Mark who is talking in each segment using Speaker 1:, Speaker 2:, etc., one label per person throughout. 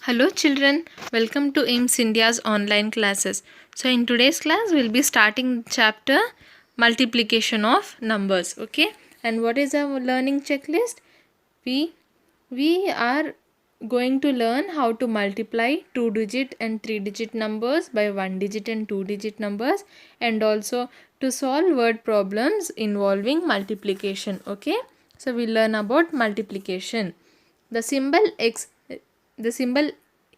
Speaker 1: Hello children, welcome to AIMS India's online classes. So in today's class we'll be starting chapter multiplication of numbers, okay? And what is our learning checklist? We are going to learn how to multiply 2-digit and 3-digit numbers by 1-digit and 2-digit numbers, and also to solve word problems involving multiplication, okay? So we learn about multiplication. The symbol x, the symbol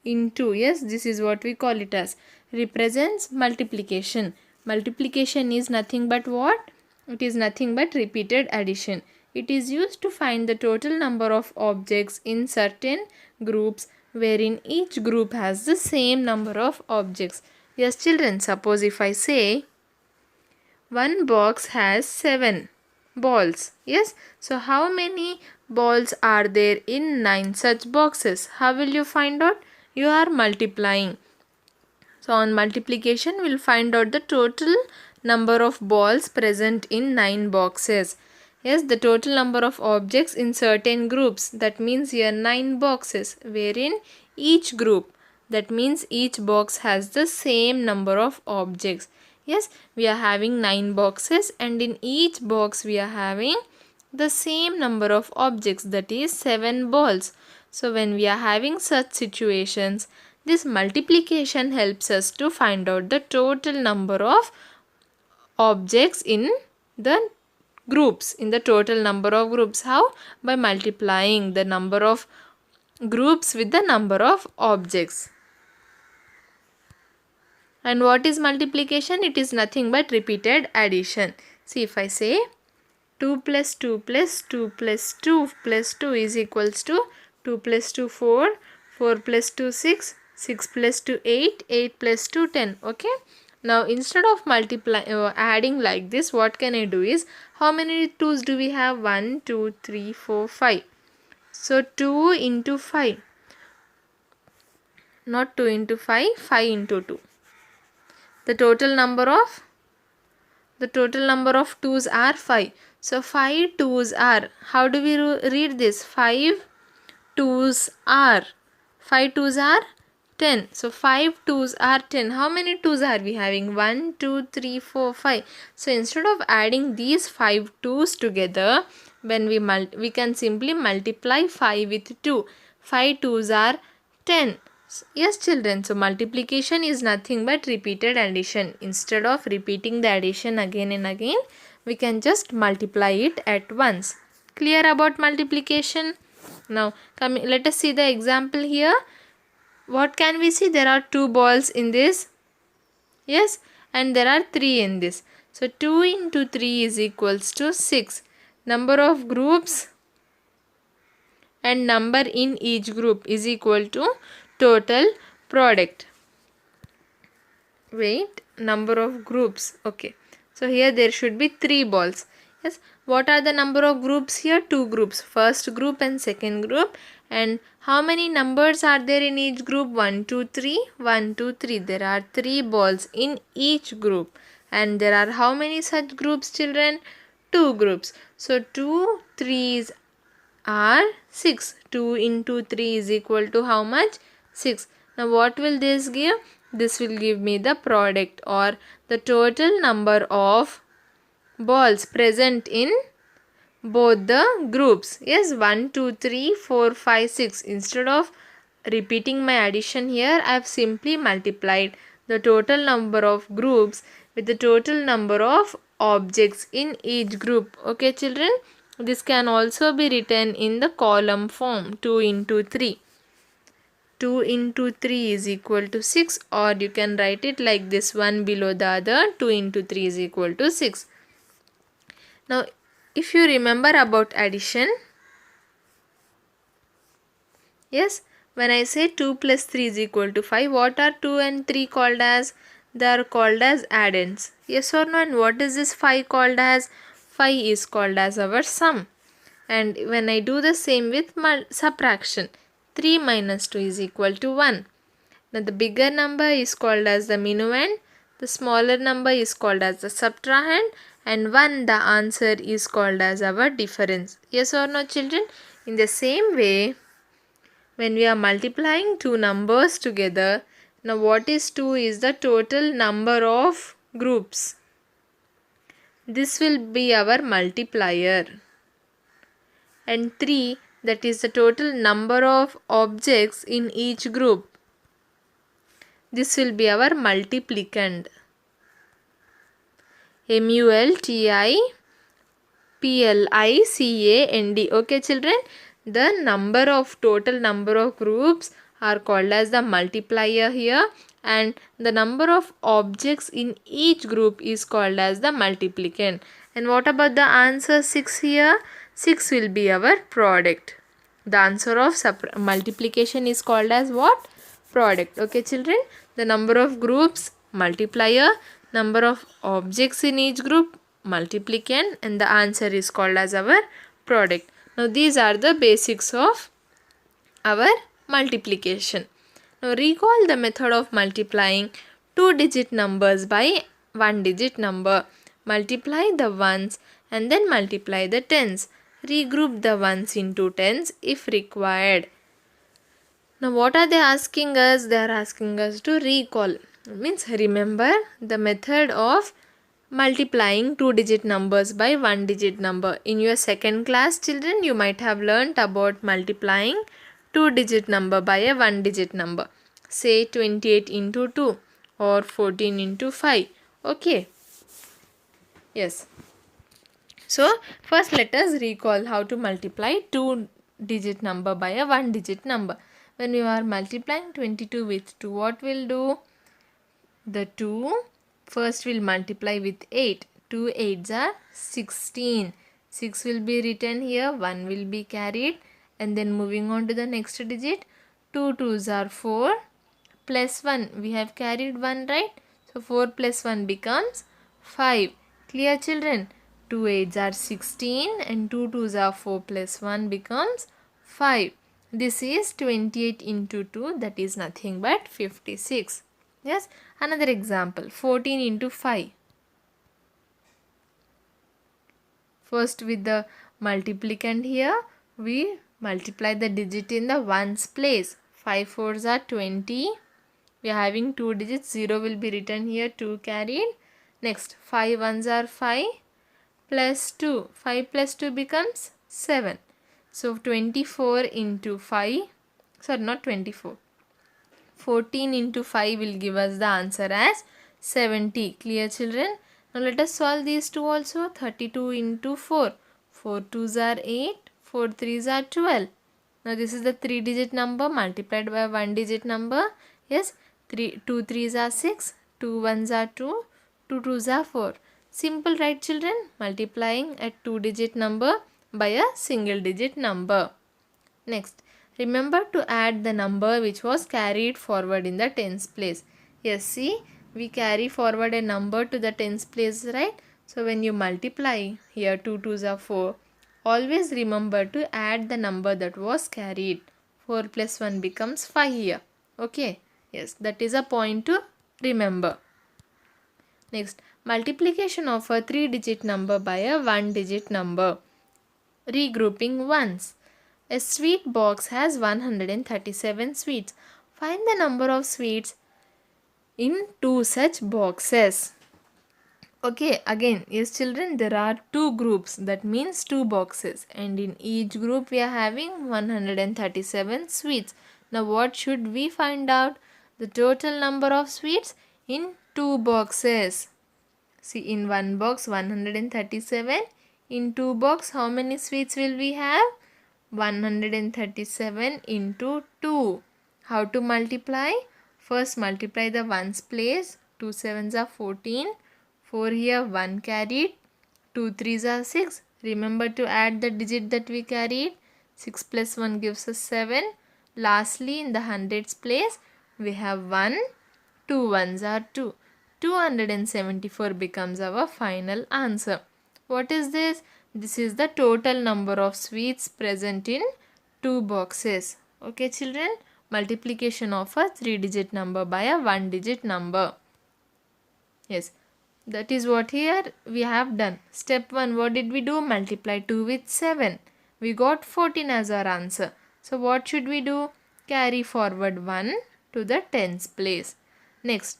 Speaker 1: into, yes, this is what we call it as, represents multiplication. Multiplication is nothing but what? It is nothing but repeated addition. It is used to find the total number of objects in certain groups wherein each group has the same number of objects. Yes children, suppose if I say one box has 7 balls. Yes, so how many balls are there in 9 such boxes? How will you find out? You are multiplying. So on multiplication we'll find out the total number of balls present in 9 boxes. Yes, the total number of objects in certain groups, that means here 9 boxes wherein each group, that means each box has the same number of objects. Yes, we are having 9 boxes and in each box we are having the same number of objects, that is 7 balls. So when we are having such situations, this multiplication helps us to find out the total number of objects in the groups, in the total number of groups. How? By multiplying the number of groups with the number of objects. And what is multiplication? It is nothing but repeated addition. See, if I say 2 plus 2 plus 2 plus 2 plus 2 is equals to 2 plus 2 4, 4 plus 2 6, 6 plus 2 8, 8 plus 2 10. Okay. Now instead of adding like this, what can I do is, how many 2's do we have? 1, 2, 3, 4, 5. So 2 into 5. Not 2 into 5, 5 into 2. The total number of 2's are 5. So 5 2's are, how do we read this? 5 2's are 10. So 5 2's are 10. How many 2's are we having? 1, 2, 3, 4, 5. So instead of adding these 5 2's together, when we can simply multiply 5 with 2. 5 2's are 10. Yes children, so multiplication is nothing but repeated addition. Instead of repeating the addition again and again, we can just multiply it at once. Clear about multiplication? Now let us see the example here. What can we see? There are 2 balls in this. Yes, and there are 3 in this. So 2 into 3 is equals to 6. Number of groups and number in each group is equal to total product. Wait, number of groups. Okay, so here there should be 3 balls. Yes, what are the number of groups here? 2 groups, first group and second group. And how many numbers are there in each group? 1 2 3, 1 2 3. There are 3 balls in each group. And there are how many such groups children? 2 groups. So 2 3's are 6. 2 into 3 is equal to how much? 6. Now what will this give? This will give me the product, or the total number of balls present in both the groups. Yes, 1 2 3 4 5 6. Instead of repeating my addition here, I have simply multiplied the total number of groups with the total number of objects in each group. Okay children, this can also be written in the column form, 2 into 3. 2 into 3 is equal to 6, or you can write it like this, one below the other. 2 into 3 is equal to 6. Now if you remember about addition, yes, when I say 2 plus 3 is equal to 5, what are 2 and 3 called as? They are called as addends. Yes or no? And what is this 5 called as? 5 is called as our sum. And when I do the same with subtraction, 3 minus 2 is equal to 1. Now the bigger number is called as the minuend, the smaller number is called as the subtrahend, and 1, the answer, is called as our difference. Yes or no children? In the same way, when we are multiplying two numbers together, now what is 2 is the total number of groups. This will be our multiplier. And 3, that is the total number of objects in each group. This will be our multiplicand. multiplicand. Okay children, the total number of groups are called as the multiplier here, and the number of objects in each group is called as the multiplicand. And what about the answer 6 here? 6 will be our product. The answer of multiplication is called as what? Product. Okay children, the number of groups multiplier, number of objects in each group multiplicand, and the answer is called as our product. Now these are the basics of our multiplication. Now recall the method of multiplying 2-digit numbers by 1-digit number. Multiply the ones and then multiply the tens. Regroup the ones into tens if required. Now what are they asking us? They are asking us to recall. Means remember the method of multiplying 2-digit numbers by 1-digit number. In your second class children, you might have learnt about multiplying 2-digit number by a 1-digit number. Say 28 into 2 or 14 into 5. Okay. Yes. So first let us recall how to multiply 2-digit number by a 1-digit number. When you are multiplying 22 with 2, what will do? The 2 first will multiply with 8. 2 8s are 16. 6 will be written here, 1 will be carried, and then moving on to the next digit. 2 2s are 4 plus 1. We have carried 1, right? So 4 plus 1 becomes 5. Clear children? 2 8s are 16 and 2 2s are 4 plus 1 becomes 5. This is 28 into 2, that is nothing but 56. Yes, another example, 14 into 5. First with the multiplicand here, we multiply the digit in the ones place. 5 4s are 20. We are having 2 digits, 0 will be written here, 2 carried. Next, 5 1s are 5 plus 2. 5 plus 2 becomes 7. So 24 into 5, sorry not 24. 14 into 5 will give us the answer as 70. Clear children? Now let us solve these two also. 32 into 4. 4 2s are 8. 4 3s are 12. Now this is the 3-digit number multiplied by 1-digit number. Yes, 2 3s are 6. 2 1s are 2. 2 2s are 4. Simple, right children? Multiplying a 2-digit number by a single-digit number. Next, remember to add the number which was carried forward in the tens place. Yes, see, we carry forward a number to the tens place, right? So when you multiply here 2 2s are 4, always remember to add the number that was carried. 4 plus 1 becomes 5 here. Okay, yes, that is a point to remember. Next, multiplication of a 3-digit number by a 1-digit number. Regrouping ones. A sweet box has 137 sweets. Find the number of sweets in 2 such boxes. Okay, again, yes children, there are 2 groups, that means 2 boxes, and in each group we are having 137 sweets. Now what should we find out? The total number of sweets in 2 boxes. See, in one box 137, in 2 box how many sweets will we have? 137 into 2. How to multiply? First multiply the ones place. 2 7s are 14. 4 here, 1 carried. 2 3s are 6. Remember to add the digit that we carried. 6 plus 1 gives us 7. Lastly, in the hundreds place, we have 1. 2 1s are 2. 274 becomes our final answer. What is this? This is the total number of sweets present in 2 boxes. Okay children, multiplication of a 3-digit number by a 1-digit number. Yes, that is what here we have done. Step 1, what did we do? Multiply 2 with 7. We got 14 as our answer. So what should we do? carry forward 1 to the tens place. Next,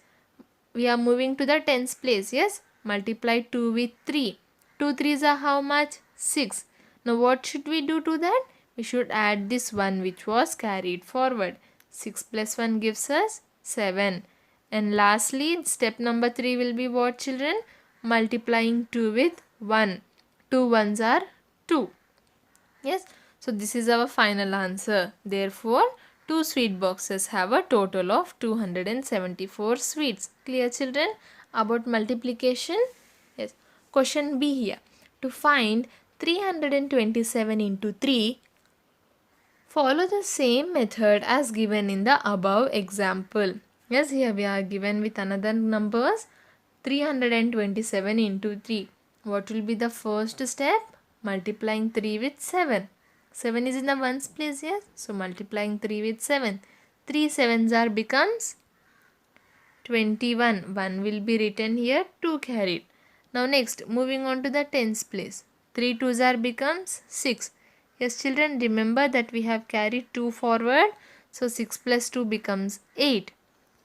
Speaker 1: we are moving to the tens place. Yes, multiply 2 with 3. 2 threes are how much? 6. Now what should we do to that? We should add this 1 which was carried forward. 6 plus 1 gives us 7. And lastly, step number 3 will be what, children? Multiplying 2 with 1. 2 ones are 2. Yes, so this is our final answer. Therefore, 2 sweet boxes have a total of 274 sweets. Clear, children? About multiplication? Yes. Question B here. To find 327 into 3, follow the same method as given in the above example. Yes, here we are given with another numbers. 327 into 3. What will be the first step? Multiplying 3 with 7. 7 is in the ones place, yes. So multiplying 3 with 7. 3 sevens are becomes 21. 1 will be written here, 2 carried. Now next, moving on to the tens place. 3 twos are becomes 6. Yes, children, remember that we have carried 2 forward. So 6 plus 2 becomes 8.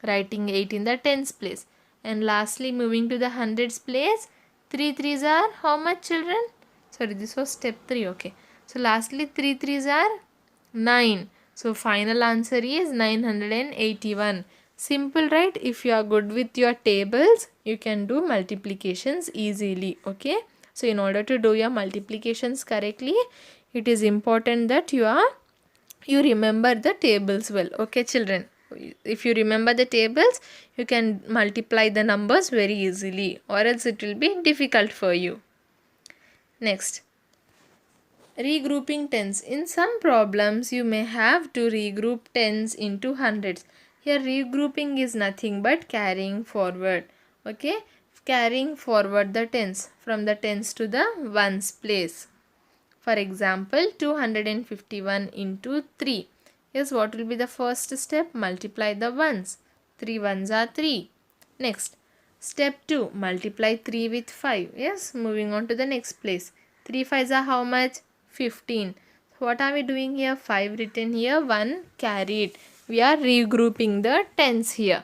Speaker 1: Writing 8 in the tens place. And lastly, moving to the hundreds place. 3 threes are how much, children? Sorry, this was step 3. Okay. So lastly, 3 threes are 9. So final answer is 981. Simple, right? If you are good with your tables, you can do multiplications easily. Okay. So in order to do your multiplications correctly, it is important that you remember the tables well. Okay, children. If you remember the tables, you can multiply the numbers very easily, or else it will be difficult for you. Next, regrouping tens. In some problems, you may have to regroup tens into hundreds. Here, regrouping is nothing but carrying forward. Okay, carrying forward the tens from the tens to the ones place. For example, 251 into 3. Yes, what will be the first step? Multiply the ones. 3 ones are 3. Next, step 2. Multiply 3 with 5. Yes, moving on to the next place. 3 5s are how much? 15. So what are we doing here? 5 written here, 1 carried. We are regrouping the tens here.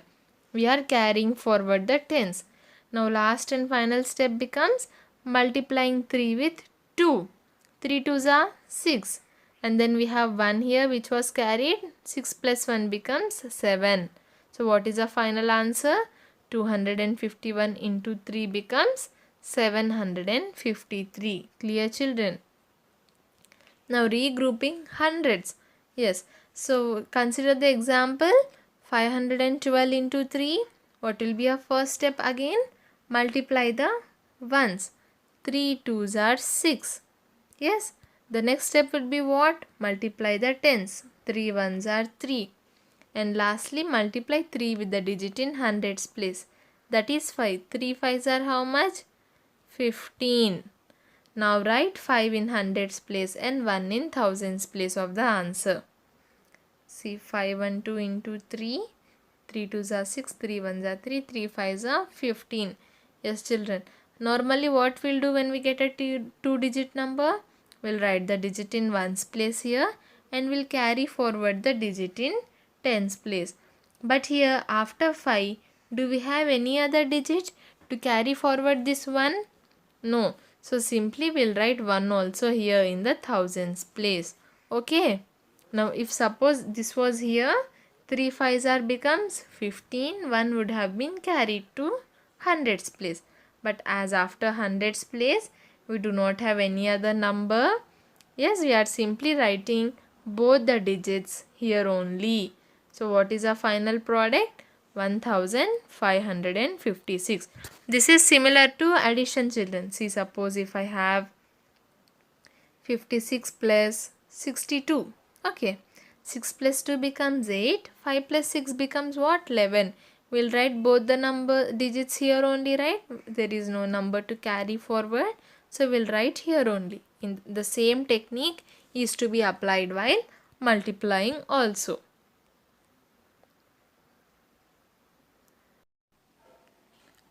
Speaker 1: We are carrying forward the tens. Now last and final step becomes multiplying 3 with 2. 3 twos are 6. And then we have 1 here which was carried. 6 plus 1 becomes 7. So what is the final answer? 251 into 3 becomes 753. Clear, children? Now regrouping hundreds. Yes. So consider the example 512 into 3. What will be our first step again? Multiply the ones. 3 twos are 6. Yes. The next step would be what? Multiply the tens. 3 ones are 3. And lastly, multiply 3 with the digit in hundreds place. That is 5. 3 5s are how much? 15. Now write 5 in hundreds place and 1 in thousands place of the answer. See, 5 1 2 into 3. 3 2s are 6. 3 1s are 3. 3 5s are 15. Yes, children. Normally what we'll do when we get a two-digit number? We'll write the digit in ones place here and we'll carry forward the digit in tens place. But here after 5, do we have any other digit to carry forward this 1? No. So simply we'll write 1 also here in the thousands place. Okay. Now if suppose this was here, 3 5s are becomes 15. 1 would have been carried to hundreds place. But as after hundreds place, we do not have any other number. Yes, we are simply writing both the digits here only. So what is our final product? 1556. This is similar to addition, children. See, suppose if I have 56 plus 62. Okay. 6 plus 2 becomes 8. 5 plus 6 becomes what? 11. We'll write both the number digits here only, right? There is no number to carry forward. So we'll write here only. In the same technique is to be applied while multiplying also.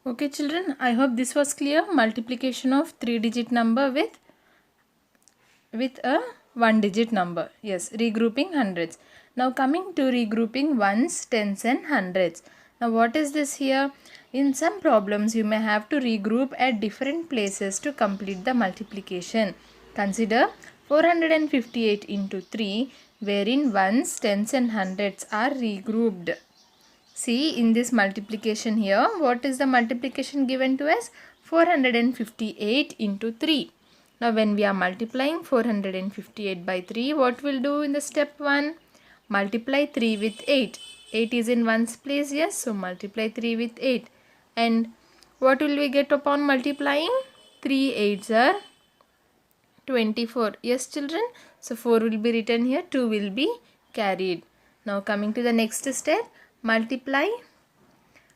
Speaker 1: Okay, children, I hope this was clear. Multiplication of 3-digit number with a 1-digit number. Yes, regrouping hundreds. Now coming to regrouping ones, tens and hundreds. Now what is this here? In some problems you may have to regroup at different places to complete the multiplication. Consider 458 into 3 wherein ones, tens and hundreds are regrouped. See, in this multiplication here, what is the multiplication given to us? 458 into 3. Now when we are multiplying 458 by 3, what we'll do in the step 1? Multiply 3 with 8. 8 is in ones place, yes, so multiply 3 with 8. And what will we get upon multiplying? 3 8s are 24. Yes children, so 4 will be written here, 2 will be carried. Now coming to the next step, multiply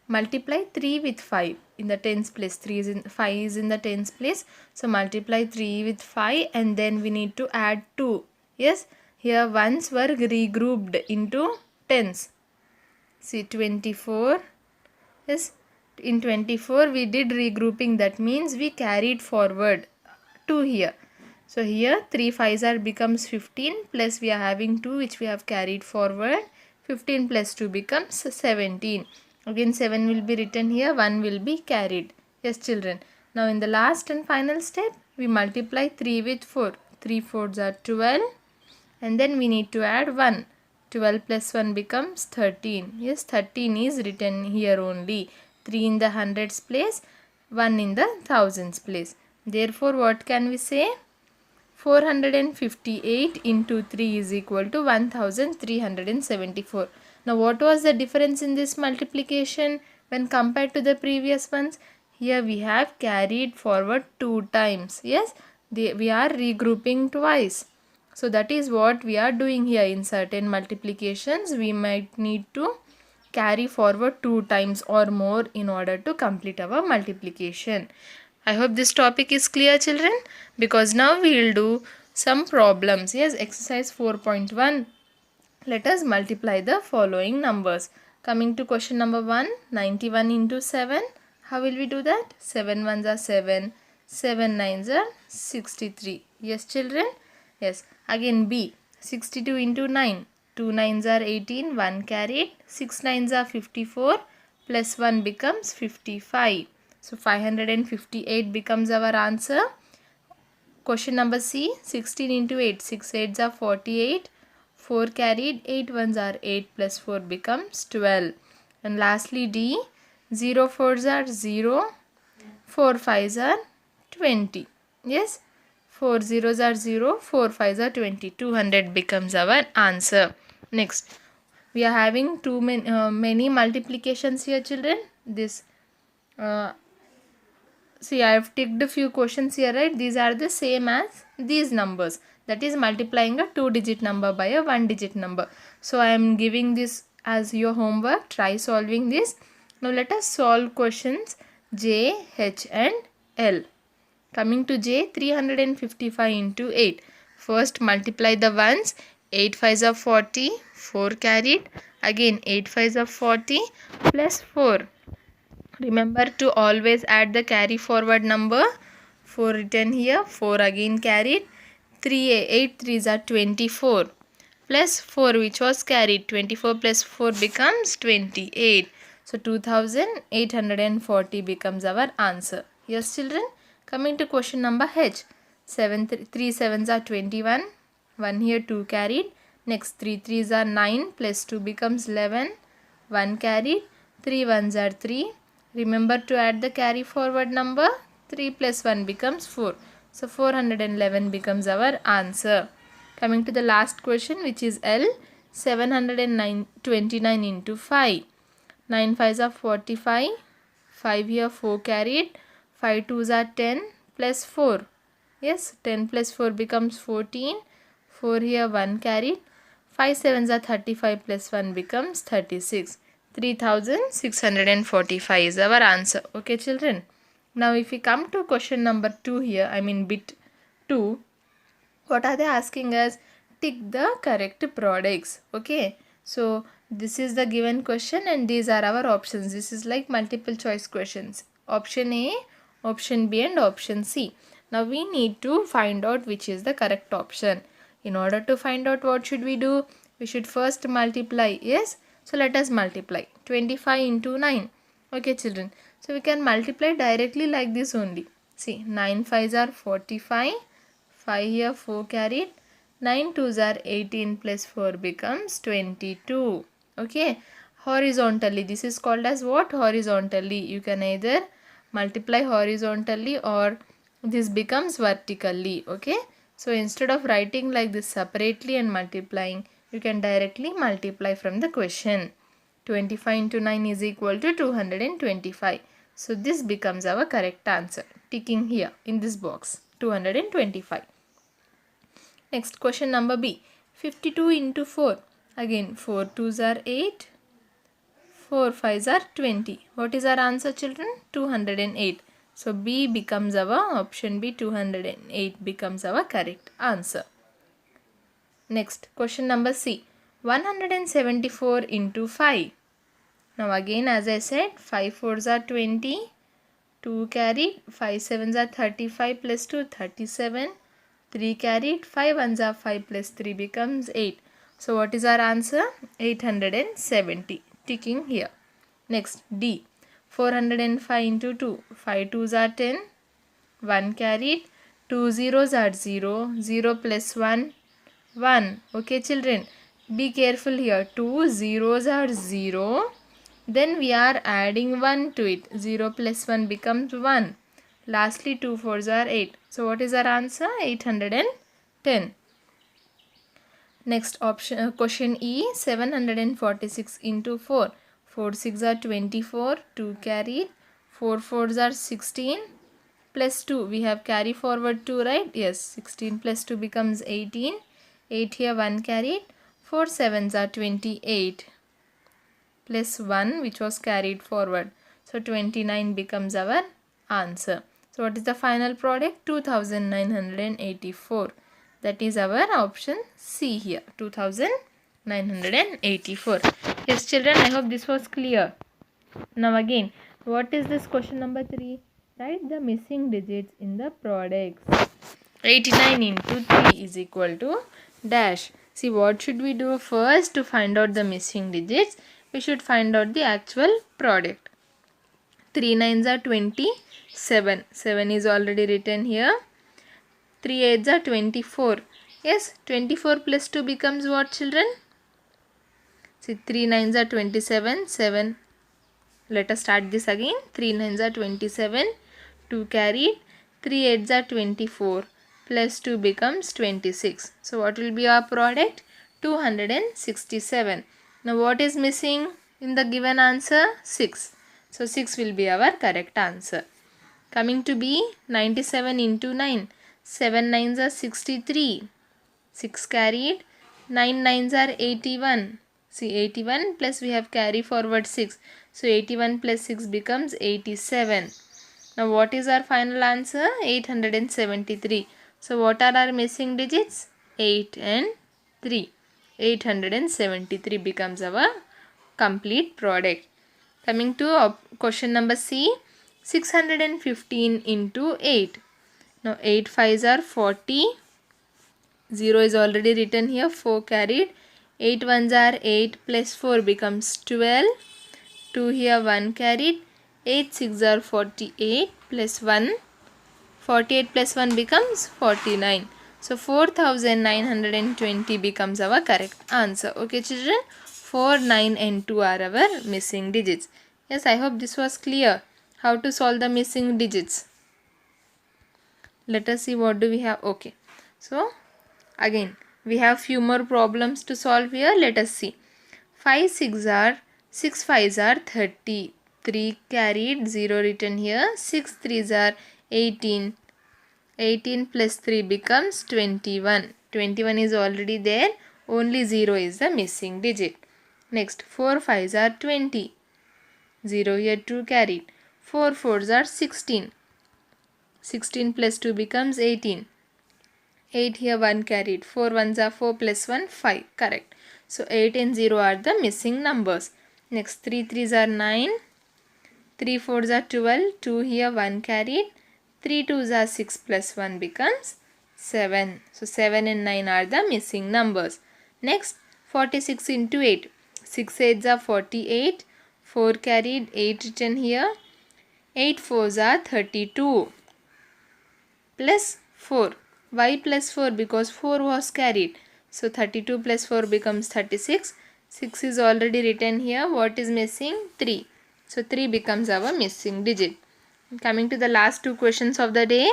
Speaker 1: 3 with 5 in the tens place. 5 is in the tens place, so multiply 3 with 5 and then we need to add 2. Yes, here ones were regrouped into tens. See 24. Yes, in 24 we did regrouping, that means we carried forward 2 here. So here 3 5s are becomes 15 plus we are having 2 which we have carried forward. 15 plus 2 becomes 17. Again 7 will be written here, 1 will be carried. Yes children. Now in the last and final step, we multiply 3 with 4. 3 4s are 12 and then we need to add 1. 12 plus 1 becomes 13. Yes, 13 is written here only. 3 in the hundreds place, 1 in the thousands place. Therefore, what can we say? 458 into 3 is equal to 1374. Now, what was the difference in this multiplication when compared to the previous ones? Here we have carried forward 2 times. Yes, we are regrouping twice. So that is what we are doing here. In certain multiplications, we might need to carry forward 2 times or more in order to complete our multiplication. I hope this topic is clear children, because now we will do some problems. Yes, exercise 4.1. Let us multiply the following numbers. Coming to question number 1, 91 into 7. How will we do that? 7 ones are 7, 7 nines are 63. Yes children? Yes. Again B, 62 into 9. 2 nines are 18, 1 carried. 6 nines are 54, plus 1 becomes 55. So 558 becomes our answer. Question number C, 16 into 8. 6 8s are 48. 4 carried. 8 ones are 8 plus 4 becomes 12. And lastly D, 0 4s are 0. 4 5s are 20. Yes. 4 zeros are 0, 4 5s are 20. 200 becomes our answer. Next, we are having many multiplications here children. This see, I have ticked a few questions here, right? These are the same as these numbers. That is multiplying a 2-digit number by a 1-digit number. So I am giving this as your homework. Try solving this. Now let us solve questions J, H and L. Coming to J, 355 into 8. First multiply the ones. 8 5s are 40. 4 carried. Again 8 5s are 40 plus 4. Remember to always add the carry forward number. 4 written here. 4 again carried. 8 3s are 24. Plus 4 which was carried. 24 plus 4 becomes 28. So 2840 becomes our answer. Yes children. Coming to question number H. 3 7s are 21. 1 here 2 carried. Next 3 3s are 9 plus 2 becomes 11. 1 carried. 3 1s are 3. Remember to add the carry forward number. 3 plus 1 becomes 4. So 411 becomes our answer. Coming to the last question, which is L. 729 into 5. 9 5s are 45. 5 here 4 carried. 5 2s are 10 plus 4. Yes, 10 plus 4 becomes 14. 4 here 1 carried. 5 7s are 35 plus 1 becomes 36. 3645 is our answer. Okay children. Now if we come to question number 2 here, I mean bit 2. What are they asking us? Tick the correct products. Okay. So this is the given question and these are our options. This is like multiple choice questions. Option A, option B and option C. Now we need to find out which is the correct option. In order to find out, what should we do? We should first multiply. Yes. So let us multiply. 25 into 9. Okay children. So we can multiply directly like this only. See, 9 5s are 45. 5 here 4 carried. 9 2s are 18 plus 4 becomes 22. Okay. Horizontally. This is called as what? Horizontally. You can either multiply horizontally or this becomes vertically. Okay. So instead of writing like this separately and multiplying, you can directly multiply from the question. 25 into 9 is equal to 225. So this becomes our correct answer. Ticking here in this box. 225. Next question number B. 52 into 4. Again 4 2s are 8. 4 5s are 20. What is our answer children? 208. So B becomes our option B. 208 becomes our correct answer. Next question number C. 174 into 5. Now again as I said 5 4s are 20. 2 carried. 5 7s are 35 plus 2 37. 3 carried. 5 1s are 5 plus 3 becomes 8. So what is our answer? 870. Ticking here. Next D. 405 into 2. 5 2s are 10. 1 carried. 2 zeros are 0. 0 plus 1. 1. Okay children. Be careful here. 2 zeros are 0. Then we are adding 1 to it. 0 plus 1 becomes 1. Lastly 2 4s are 8. So what is our answer? 810. Next option question E. 746 into 4. 4 6 are 24. 2 carried. 4 4s are 16. Plus 2. We have carry forward 2, right? Yes. 16 plus 2 becomes 18. 8 here 1 carried. 4 7s are 28. Plus 1 which was carried forward. So 29 becomes our answer. So what is the final product? 2984. That is our option C here. 2984. Yes children, I hope this was clear. Now again, what is this question number 3? Write the missing digits in the products. 89 into 3 is equal to dash. See, what should we do first to find out the missing digits? We should find out the actual product. 3 9s are 27. 7 is already written here. 3 8s are 24. Yes, 24 plus 2 becomes what children? See, 3 9s are 27. 7. Let us start this again. 3 9s are 27. 2 carried. 3 8s are 24. Plus 2 becomes 26. So what will be our product? 267. Now what is missing in the given answer? 6. So 6 will be our correct answer. Coming to B, 97 into 9. 7 9s are 63. 6 carried. 9 9s are 81. See, 81 plus we have carry forward 6. So 81 plus 6 becomes 87. Now what is our final answer? 873. So what are our missing digits? 8 and 3. 873 becomes our complete product. Coming to question number C. 615 into 8. Now 8 5s are 40. 0 is already written here. 4 carried. 8 1s are 8 plus 4 becomes 12. 2 here 1 carried. 8 6 are 48 plus 1. 48 plus 1 becomes 49. So 4920 becomes our correct answer. Okay children. 4, 9 and 2 are our missing digits. Yes, I hope this was clear. How to solve the missing digits. Let us see what do we have. Okay. So again we have few more problems to solve here. Let us see. 5 6 5s are 30. 3 carried, 0 written here. 6 3s are 18. 18 plus 3 becomes 21. 21 is already there. Only 0 is the missing digit. Next, 4 5s are 20. 0 here 2 carried. 4 4s are 16. 16 plus 2 becomes 18. 8 here 1 carried. 4 1s are 4 plus 1 5. Correct. So 8 and 0 are the missing numbers. Next, 3 3s are 9. 3 4s are 12. 2 here 1 carried. 3 2s are 6 plus 1 becomes 7. So 7 and 9 are the missing numbers. Next, 46 into 8. 6 8s are 48. 4 carried, 8 written here. 8 4s are 32. Plus 4. Why plus 4? Because 4 was carried. So 32 plus 4 becomes 36. 6 is already written here. What is missing? 3. So 3 becomes our missing digit. Coming to the last two questions of the day.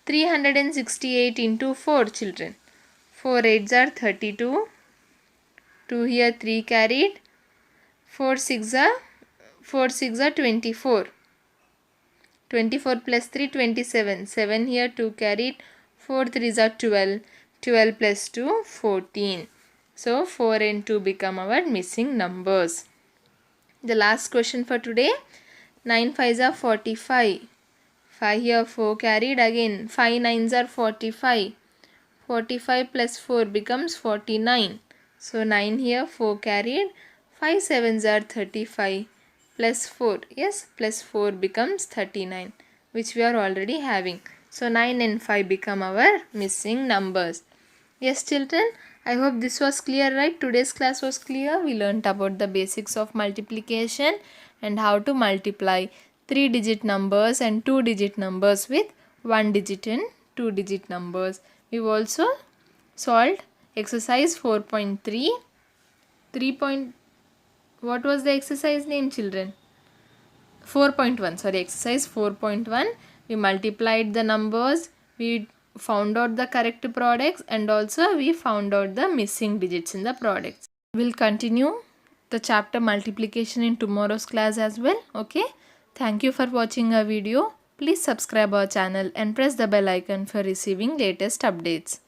Speaker 1: 368 into 4 children. 4 8s are 32. 2 here 3 carried. 4 6 are 24. 24 plus 3 27. 7 here 2 carried. 4 3s are 12. 12 plus 2 14. So 4 and 2 become our missing numbers. The last question for today. 9 5s are 45. 5 here 4 carried, again 5 9s are 45. 45 plus 4 becomes 49. So 9 here 4 carried. 5 7s are 35 plus 4. Yes, plus 4 becomes 39, which we are already having. So 9 and 5 become our missing numbers. Yes children, I hope this was clear, right? Today's class was clear. We learnt about the basics of multiplication and how to multiply 3-digit numbers and 2-digit numbers with 1-digit and 2-digit numbers. We've also solved exercise 4.3. What was the exercise name children? 4.1. Sorry, exercise 4.1. We multiplied the numbers. We found out the correct products and also we found out the missing digits in the products. We'll continue the chapter multiplication in tomorrow's class as well. Okay. Thank you for watching our video. Please subscribe our channel and press the bell icon for receiving latest updates.